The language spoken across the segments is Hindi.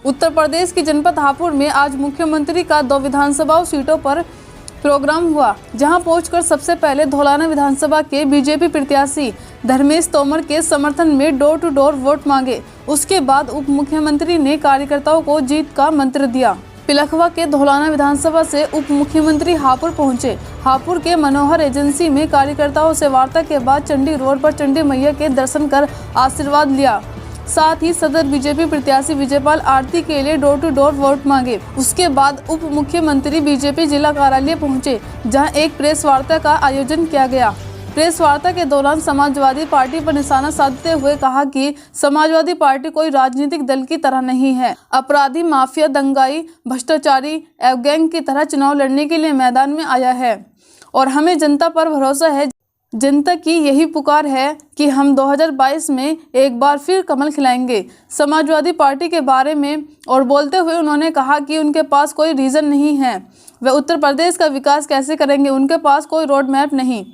उत्तर प्रदेश की जनपद हापुड़ में आज मुख्यमंत्री का 2 विधानसभा सीटों पर प्रोग्राम हुआ, जहां पहुंचकर सबसे पहले धौलाना विधानसभा के बीजेपी प्रत्याशी धर्मेश तोमर के समर्थन में डोर टू डोर वोट मांगे। उसके बाद उप मुख्यमंत्री ने कार्यकर्ताओं को जीत का मंत्र दिया। पिलखवा के धौलाना विधानसभा से उप मुख्यमंत्री हापुड़ पहुंचे। हापुड़ के मनोहर एजेंसी में कार्यकर्ताओं से वार्ता के बाद चंडी रोड पर चंडी मैया के दर्शन कर आशीर्वाद लिया। साथ ही सदर बीजेपी प्रत्याशी विजयपाल आरती के लिए डोर टू डोर वोट मांगे। उसके बाद उप मुख्यमंत्री बीजेपी जिला कार्यालय पहुंचे, जहां एक प्रेस वार्ता का आयोजन किया गया। प्रेस वार्ता के दौरान समाजवादी पार्टी पर निशाना साधते हुए कहा कि समाजवादी पार्टी कोई राजनीतिक दल की तरह नहीं है। अपराधी, माफिया, दंगाई, भ्रष्टाचारी गैंग की तरह चुनाव लड़ने के लिए मैदान में आया है और हमें जनता पर भरोसा है। जनता की यही पुकार है कि हम 2022 में एक बार फिर कमल खिलाएंगे। समाजवादी पार्टी के बारे में और बोलते हुए उन्होंने कहा कि उनके पास कोई रीजन नहीं है, वे उत्तर प्रदेश का विकास कैसे करेंगे, उनके पास कोई रोड मैप नहीं।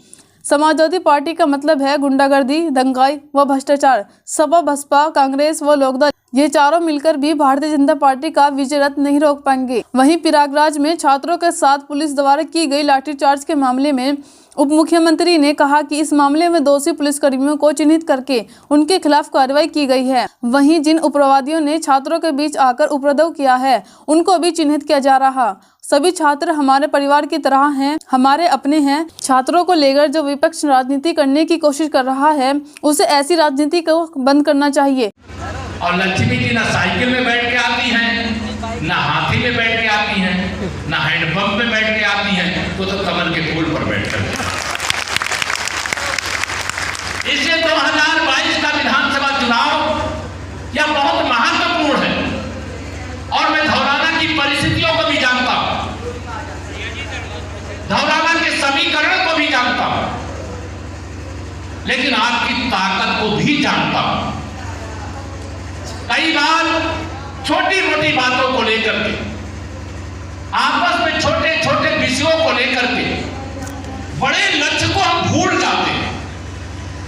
समाजवादी पार्टी का मतलब है गुंडागर्दी, दंगाई व भ्रष्टाचार। सपा, बसपा, कांग्रेस व लोकदल ये चारों मिलकर भी भारतीय जनता पार्टी का विजय रथ नहीं रोक पाएंगे। वहीं प्रयागराज में छात्रों के साथ पुलिस द्वारा की गई लाठीचार्ज के मामले में उप मुख्यमंत्री ने कहा कि इस मामले में दोषी पुलिसकर्मियों को चिन्हित करके उनके खिलाफ कार्रवाई की गई है। वहीं जिन उग्रवादियों ने छात्रों के बीच आकर उपद्रव किया है, उनको भी चिन्हित किया जा रहा। सभी छात्र हमारे परिवार की तरह हैं, हमारे अपने हैं। छात्रों को लेकर जो विपक्ष राजनीति करने की कोशिश कर रहा है, उसे ऐसी राजनीति को बंद करना चाहिए। और लक्ष्मी जी ना साइकिल में बैठ के आती हैं, ना हाथी में बैठ के आती हैं, ना हैंडपंप में बैठ के आती हैं, वो तो कमल के फूल पर बैठ कर। इसलिए 2022 का विधानसभा चुनाव यह बहुत महत्वपूर्ण है और मैं धौलाना की परिस्थितियों को भी जानता हूं, धौलाना के समीकरण को भी जानता हूं, लेकिन आपकी ताकत को भी जानता हूं। कई बार छोटी मोटी बातों को लेकर के, आपस में छोटे छोटे विषयों को लेकर के बड़े लक्ष्य को हम भूल जाते हैं।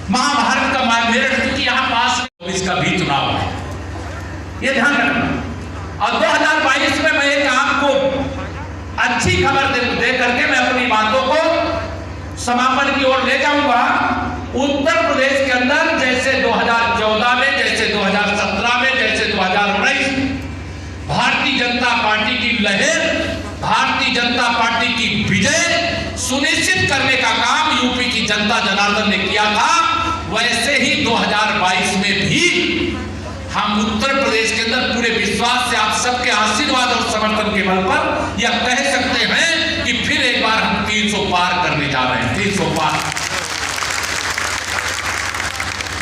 महाभारत का मेरठ की यहाँ पास इसका भी चुनाव है, ये ध्यान रखना। और 2022 में मैं एक आपको अच्छी खबर दे करके मैं अपनी बातों को समापन की ओर ले जाऊंगा। उत्तर प्रदेश के अंदर जैसे 2014 में, जैसे 2017 में, जैसे 2019 भारतीय जनता पार्टी की लहर, भारतीय जनता पार्टी की विजय सुनिश्चित करने का काम यूपी की जनता जनार्दन ने किया था, वैसे ही 2022 में भी हम उत्तर प्रदेश के अंदर पूरे विश्वास से आप सबके आशीर्वाद और समर्थन के बल पर यह कह सकते हैं कि फिर एक बार हम 300 पार करने जा रहे हैं, 300 पार।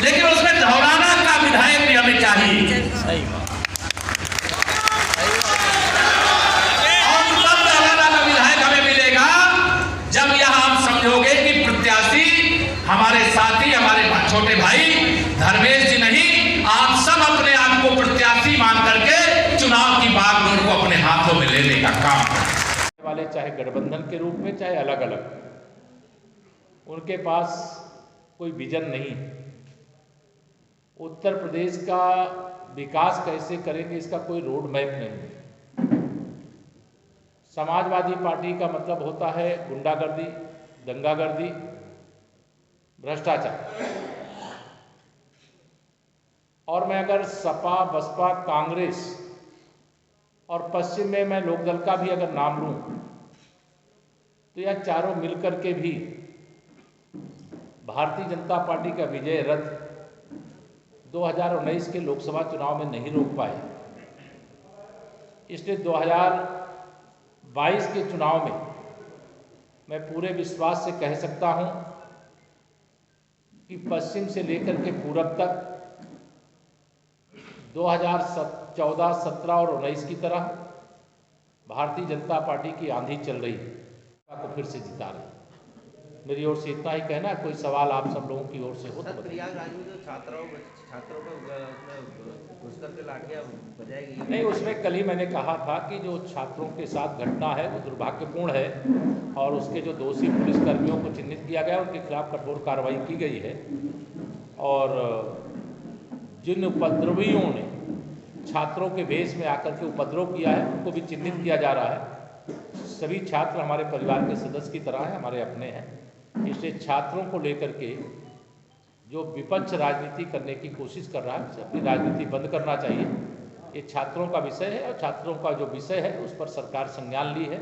लेकिन उसमें धौलाना का विधायक भी हमें चाहिए। और तब धौलाना का विधायक हमें मिलेगा जब यह आप समझोगे कि प्रत्याशी हमारे साथी, हमारे छोटे भाई धर्मेश जी नहीं, आप सब अपने आप को प्रत्याशी मान करके चुनाव की बागडोर को अपने हाथों में लेने का काम करने वाले, चाहे गठबंधन के रूप में, चाहे अलग अलग, उनके पास कोई विजन नहीं। उत्तर प्रदेश का विकास कैसे करेंगे इसका कोई रोड मैप नहीं। समाजवादी पार्टी का मतलब होता है गुंडागर्दी, दंगागर्दी, भ्रष्टाचार। और मैं अगर सपा, बसपा, कांग्रेस और पश्चिम में मैं लोकदल का भी अगर नाम लूं, तो यह चारों मिलकर के भी भारतीय जनता पार्टी का विजय रथ 2019 के लोकसभा चुनाव में नहीं रोक पाए। इसलिए 2022 के चुनाव में मैं पूरे विश्वास से कह सकता हूं कि पश्चिम से लेकर के पूरब तक 2014, 17 और 19 की तरह भारतीय जनता पार्टी की आंधी चल रही है, को फिर से जिता रही। मेरी ओर से इतना ही कहना। कोई सवाल आप सब लोगों की ओर से हो तो प्रयागराज में जो छात्रों को घुसकर के लाठियां बजाएगी नहीं, उसमें कल ही मैंने कहा था कि जो छात्रों के साथ घटना है वो दुर्भाग्यपूर्ण है और उसके जो दोषी पुलिसकर्मियों को चिन्हित किया गया, उनके खिलाफ कठोर कार्रवाई की गई है। और जिन उपद्रवियों ने छात्रों के भेष में आकर के उपद्रव किया है उनको भी चिन्हित किया जा रहा है। सभी छात्र हमारे परिवार के सदस्य की तरह हैं, हमारे अपने हैं। इसलिए छात्रों को लेकर के जो विपक्ष राजनीति करने की कोशिश कर रहा है उसे अपनी राजनीति बंद करना चाहिए। ये छात्रों का विषय है और छात्रों का जो विषय है उस पर सरकार संज्ञान ली है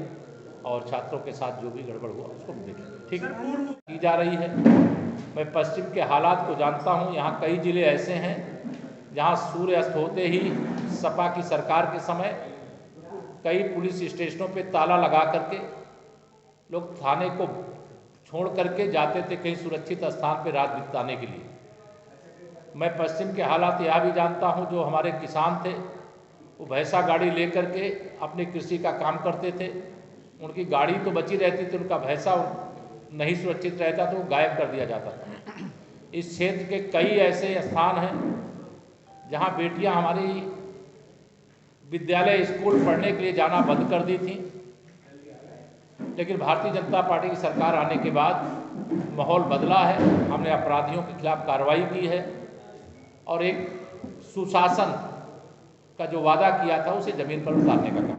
और छात्रों के साथ जो भी गड़बड़ हुआ उसको देखेंगे। ठीक की जा रही है। मैं पश्चिम के हालात को जानता हूँ। यहाँ कई जिले ऐसे हैं जहाँ सूर्य अस्त होते ही सपा की सरकार के समय कई पुलिस स्टेशनों पे ताला लगा करके लोग थाने को छोड़ करके जाते थे कहीं सुरक्षित स्थान पे रात बिताने के लिए। मैं पश्चिम के हालात यह भी जानता हूँ, जो हमारे किसान थे वो भैंसा गाड़ी लेकर के अपने कृषि का काम करते थे। उनकी गाड़ी तो बची रहती थी, उनका भैंसा नहीं सुरक्षित रहता तो वो गायब कर दिया जाता था। इस क्षेत्र के कई ऐसे स्थान हैं जहाँ बेटियाँ हमारी विद्यालय स्कूल पढ़ने के लिए जाना बंद कर दी थी, लेकिन भारतीय जनता पार्टी की सरकार आने के बाद माहौल बदला है। हमने अपराधियों के खिलाफ कार्रवाई की है और एक सुशासन का जो वादा किया था उसे जमीन पर उतारने का काम